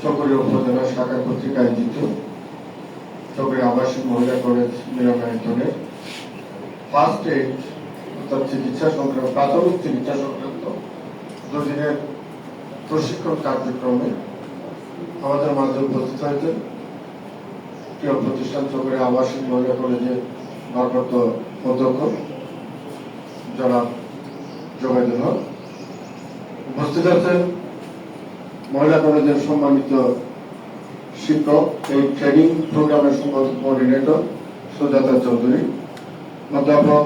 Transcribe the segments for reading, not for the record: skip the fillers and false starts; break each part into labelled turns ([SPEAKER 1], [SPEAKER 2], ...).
[SPEAKER 1] চকরিয়া উপজেলা শাখা কর্তৃক আয়োজিত চকরিয়া আবাসিক মহিলা কলেজ মিলনায়তনের ফার্স্ট এইড অর্থাৎ চিকিৎসা সংক্রান্ত প্রাথমিক চিকিৎসা সংক্রান্ত দুদিনের প্রশিক্ষণ কার্যক্রমে আমাদের মাঝে উপস্থিত হয়েছেন প্রিয় প্রতিষ্ঠান চকরিয়া আবাসিক মহিলা কলেজের ভারপ্রাপ্ত অধ্যক্ষ জনাব জোবাইদুল হক, উপস্থিত আছেন মহিলা কলেজের সম্মানিত শিক্ষক, এই ট্রেনিং প্রোগ্রামের সম্মানিত কোঅর্ডিনেটর সুজাতা চৌধুরী, অধ্যাপক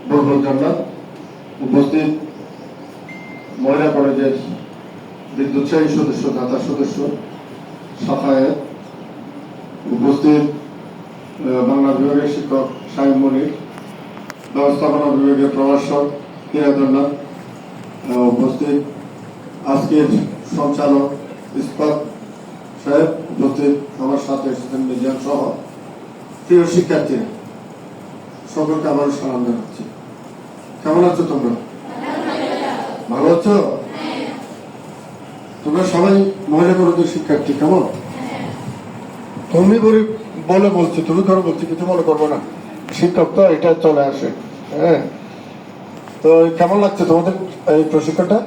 [SPEAKER 1] বুলবুল জান্নাত, উপস্থিত মহিলা কলেজের বিদ্যুৎসাহী সদস্য, দাতা সদস্য, সাফায়েত, উপস্থিত বাংলা বিভাগের শিক্ষক শাহিন মনির, ব্যবস্থাপনা বিভাগের প্রভাষক কিরাদুল্লাহ, উপস্থিত আজকের সঞ্চালক ইস্পাত সাহেব, উপস্থিত আমার সাথে এসেছেন মিজান সহ প্রিয় শিক্ষার্থীরা, সকলকে আবারও সালাম জানাচ্ছি। কেমন আছো তোমরা? ভালো আছো? তোমরা সবাই মহিলা কলেজের শিক্ষার্থী? কেমন তুমি বলে বলছি, তুমি করে বলছি, কিছু মনে করবো না, শিক্ষক তো এটা চলে আসে। হ্যাঁ, তো কেমন লাগছে তোমাদের এই প্রশিক্ষণটা?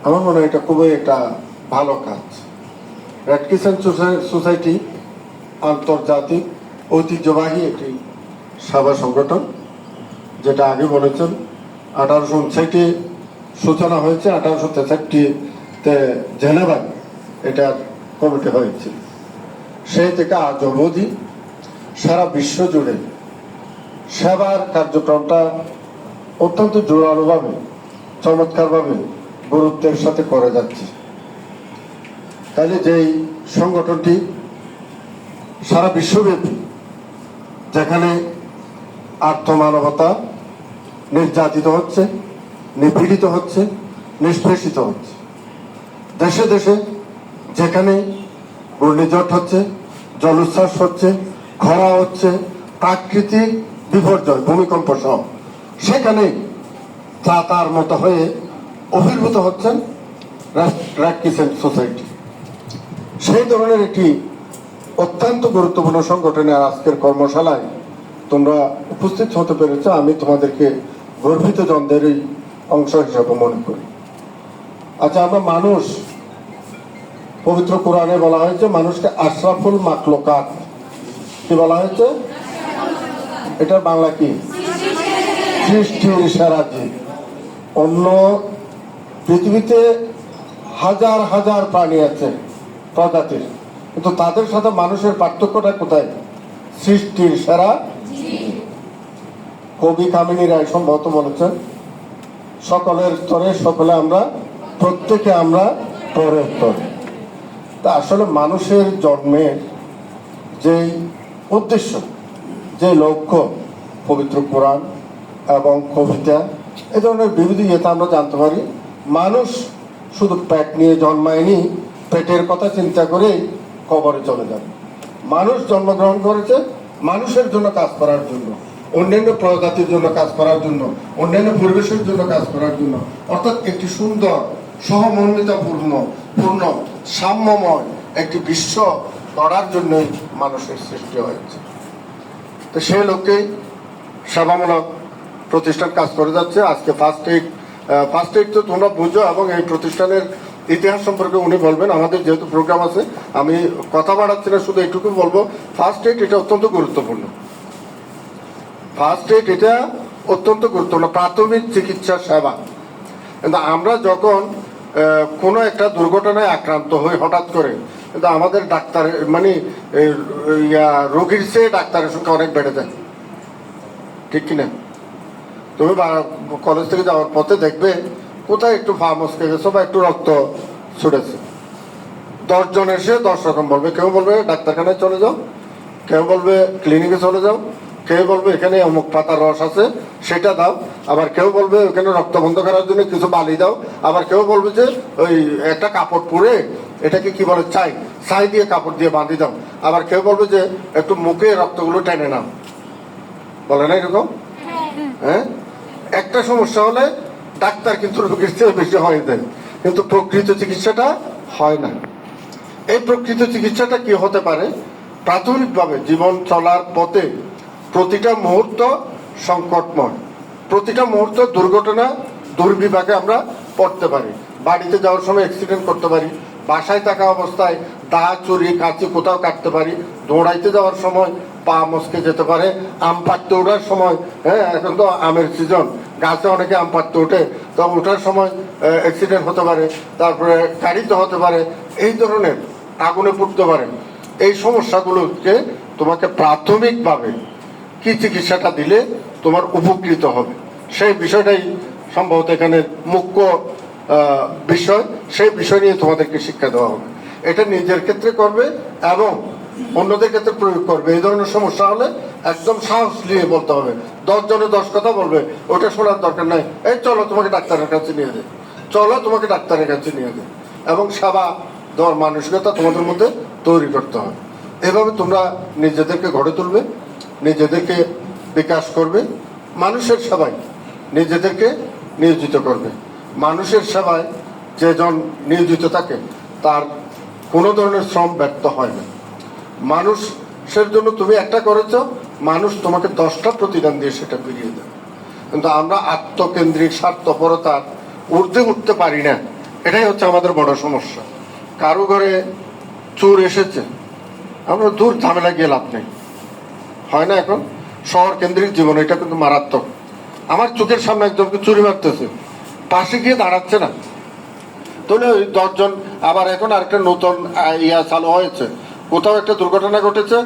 [SPEAKER 1] আমার মনে হয় এটা খুবই একটা ভালো কাজ। রেড ক্রিসেন্ট সোসাইটি আন্তর্জাতিক ঐতিহ্যবাহী একটি সেবা সংগঠন, যেটা আগে বলেছেন 1859 সূচনা হয়েছে, 1863-তে জেনেভায় এটার কমিটি হয়েছে। সেই থেকে আজ অবধি সারা বিশ্ব জুড়ে সেবার কার্যক্রমটা অত্যন্ত জোরালোভাবে, চমৎকারভাবে, গুরুত্বের সাথে করে যাচ্ছে। তাহলে যেই সংগঠনটি সারা বিশ্বব্যাপী, যেখানে আর্থমানবতা নির্যাতিত হচ্ছে, নিপীড়িত হচ্ছে, নিষ্পেষিত হচ্ছে, দেশে দেশে যেখানে ঘূর্ণিঝড় হচ্ছে, জলোচ্ছ্বাস হচ্ছে, খরা হচ্ছে, প্রাকৃতিক বিপর্যয়, ভূমিকম্প সহ, সেখানে তার মতো হয়ে আবির্ভূত হচ্ছেন রেড ক্রিসেন্ট সোসাইটি। সেই ধরনের একটি অত্যন্ত গুরুত্বপূর্ণ সংগঠনের আজকের কর্মশালায় তোমরা উপস্থিত হতে পেরেছ, আমি তোমাদেরকে গর্বিত জনদেরই অংশ হিসাবে মনে করি। আচ্ছা, আমরা মানুষ, পবিত্র কোরআনে বলা হয়েছে মানুষকে আশরাফুল মাখলুকাত, কি বলা হয়েছে? এটার বাংলা কি? সৃষ্টির সেরা জীব। অন্য পৃথিবীতে হাজার হাজার প্রাণী আছে প্রজাতির, কিন্তু তাদের সাথে মানুষের পার্থক্যটা কোথায়? সৃষ্টির সেরা। কবি কামিনী রায় সম্ভবত বলেছেন, সকলের স্তরে সকলে আমরা, প্রত্যেকে আমরা পরের স্তরে। তা আসলে মানুষের জন্মের যেই উদ্দেশ্য, যে লক্ষ্য, পবিত্র কোরআন এবং কবিতা, এ ধরনের বিবিধ ইয়েতে আমরা জানতে পারি মানুষ শুধু পেট নিয়ে জন্মায়নি, পেটের কথা চিন্তা করেই কবরে চলে যাবে। মানুষ জন্মগ্রহণ করেছে মানুষের জন্য কাজ করার জন্য, অন্যান্য প্রজাতির জন্য কাজ করার জন্য, অন্যান্য পরিবেশের জন্য কাজ করার জন্য, অর্থাৎ একটি সুন্দর সহমর্মিতাপূর্ণ পূর্ণ সাম্যময় একটি বিশ্ব গড়ার জন্যই মানুষের সৃষ্টি হয়েছে। তো সেই লক্ষ্যেই সেবামূলক প্রতিষ্ঠান কাজ করে যাচ্ছে। আজকে ফার্স্ট এইড তো তোমরা বুঝো, এবং এই প্রতিষ্ঠানের ইতিহাস সম্পর্কে উনি বলবেন। আমাদের যেহেতু প্রোগ্রাম আছে, আমি কথা বাড়াচ্ছি না, শুধু এইটুকু বলবো, ফার্স্ট এইড এটা অত্যন্ত গুরুত্বপূর্ণ। ফার্স্ট এইড এটা অত্যন্ত গুরুত্বপূর্ণ, প্রাথমিক চিকিৎসা সেবা। কিন্তু আমরা যখন কোনো একটা দুর্ঘটনায় আক্রান্ত হই হঠাৎ করে, কিন্তু আমাদের ডাক্তার মানে রোগীর চেয়ে ডাক্তারের সংখ্যা অনেক বেড়ে যায়, ঠিক কিনা? তুমি কলেজ থেকে যাওয়ার পথে দেখবে কোথায় একটু ফা মস্কে গেছো বা একটু রক্ত ছুটেছে, 10 জন এসে 10 রকম বলবে। কেউ বলবে ডাক্তারখানায় চলে যাও, কেউ বলবে ক্লিনিকে চলে যাও, কেউ বলবে এখানে অমুক পাতার রস আছে সেটা দাও, আবার কেউ বলবে ওখানে রক্ত বন্ধ করার জন্য কিছু বালি দাও, আবার কেউ বলবে যে ওই একটা কাপড় পুরে, এটাকে কি বলে, ছাই দিয়ে কাপড় দিয়ে বাঁধি দাও, আবার কেউ বলবে যে একটু মুখে রক্তগুলো টেনে নাও, বলে না এরকম? হ্যাঁ, একটা সমস্যা হলে ডাক্তার কিন্তু রোগীর চেয়ে বেশি হয়ে যায়, কিন্তু প্রকৃত চিকিৎসাটা হয় না। এই প্রকৃত চিকিৎসাটা কি হতে পারে? প্রাথমিকভাবে জীবন চলার পথে প্রতিটা মুহূর্ত সংকটময়, প্রতিটা মুহূর্ত দুর্ঘটনা দুর্বিপাকে আমরা পড়তে পারি। বাড়িতে যাওয়ার সময় অ্যাক্সিডেন্ট করতে পারি, বাসায় থাকা অবস্থায় দা চুরি কাঁচি কোথাও কাটতে পারি, দৌড়াইতে যাওয়ার সময় পা মস্কে যেতে পারে, আম পাড়তে ওঠার সময়, হ্যাঁ এখন তো আমের সিজন, গাছে অনেকে আম পাড়তে ওঠে, তো ওঠার সময় অ্যাক্সিডেন্ট হতে পারে, তারপরে গাড়িতে হতে পারে, এই ধরনের আগুনে পুড়তে পারে। এই সমস্যাগুলোকে তোমাকে প্রাথমিকভাবে কি চিকিৎসাটা দিলে তোমার উপকৃত হবে, সেই বিষয়টাই সম্ভবত এখানে মুখ্য বিষয়। সেই বিষয় নিয়ে তোমাদেরকে শিক্ষা দেওয়া হবে। এটা নিজের ক্ষেত্রে করবে এবং অন্যদের ক্ষেত্রে প্রয়োগ করবে। এই ধরনের সমস্যা হলে একদম সাহস নিয়ে বলতে হবে। 10 জনে 10 কথা বলবে, ওটা শোনার দরকার নাই। এই চলো তোমাকে ডাক্তারের কাছে নিয়ে যাই, চলো তোমাকে ডাক্তারের কাছে নিয়ে যাই। এবং সেবা দেওয়ার মানসিকতা তোমাদের মধ্যে তৈরি করতে হবে। এভাবে তোমরা নিজেদেরকে গড়ে তুলবে, নিজেদেরকে বিকাশ করবে, মানুষের সেবায় নিজেদেরকে নিয়োজিত করবে। মানুষের সেবায় যেজন নিয়োজিত থাকে তার কোনো ধরনের শ্রম ব্যর্থ হয় না। মানুষের জন্য তুমি একটা করেছ, মানুষ তোমাকে 10টা প্রতিদান দিয়ে সেটা ফিরিয়ে দেবে। কিন্তু আমরা আত্মকেন্দ্রিক স্বার্থপরতার ঊর্ধ্বে উঠতে পারি না, এটাই হচ্ছে আমাদের বড় সমস্যা। কারো ঘরে চোর এসেছে, আমরা দূর ঝামেলা গিয়ে লাভ নেই, হয় না? এখন শহর কেন্দ্রিক জীবন, এটা কিন্তু মারাত্মক। আমার চোখের সামনে একজনকে চুরি মারতেছে, পাশে গিয়ে দাঁড়াচ্ছে না, তাহলে ওই 10 জন। আবার এখন আরেকটা নতুন চালু হয়েছে, কোথাও একটা দুর্ঘটনা ঘটেছে,